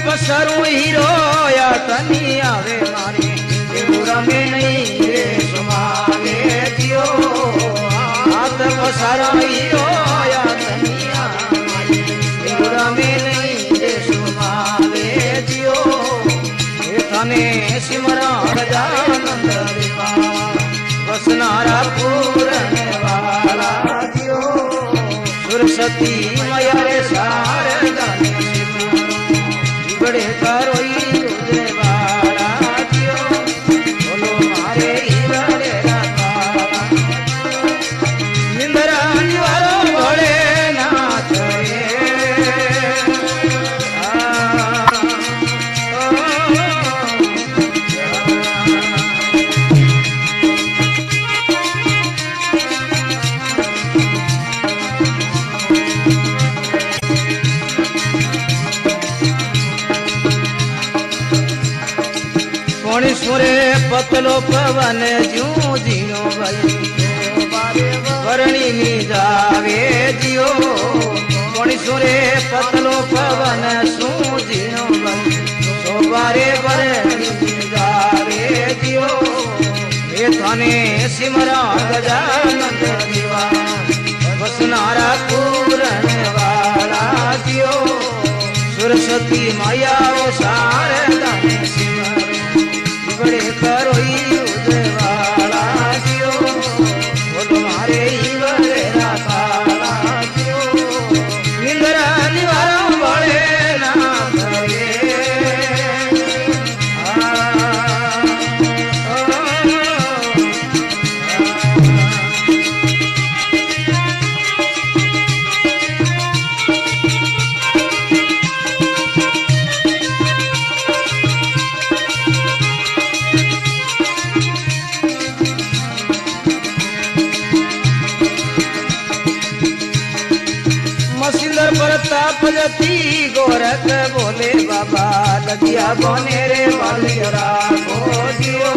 पसरू हीरो या तनी आवे मारे पूरा में नहीं रे सुमावे दियो हाथ पसरा हीरो या तनी आवे पूरा में नहीं रे सुमावे दियो थाने सिमरा गजानंद देवा वसनारा पूरन वाला दियो सरस्वती मैया रे शारदा बड़े करोई तुझे वाला दियो बोलो मारे बड़े राता निंदरा निवारो भोले नाथ रे सुरे पतलो पवन जू जीनो भाई वरणी नी जावे जियो कोणी सुरे पतलो पवन सू जीनो भाई सोबारे वरणी नी जावे जियो ये थाने सिमरा गजानंद देवा वसनारा पूरन वाला जियो सरस्वती माया वो शारदा ने सिमरा बड़े करोई उदय वाला दियो वो तुम्हारे ही बड़े राता दियो निंदरा निवारो बड़े नाथ रे प्रताप जती गोरख बोले बाबा लगिया बोने रे वालियरा को दियो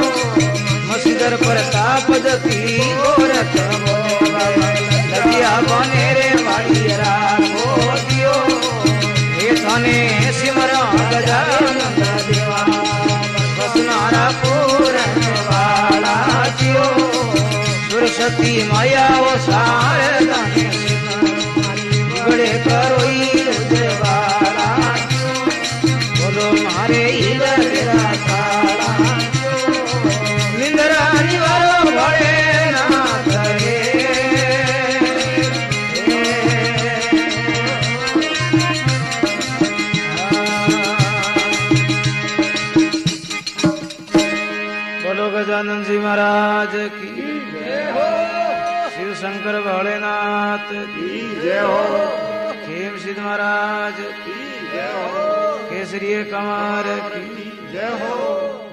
मसीदर प्रताप जती गोरख बोले बाबा लगिया बोने रे वालियरा को दियो हे थाने सिमरा गजानंद देवा वसनारा पूरन वाला दियो सरस्वती माया वो शारदा ने बड़े करोई उदय वाला बोलो मारे इधर राता निंदरा निवारो बड़े नाथ रे बोलो गजानंद जी महाराज की जय हो शिव शंकर भोलेनाथ की जय हो खेम सिद्ध महाराज की जय हो केसरी कमार की जय हो।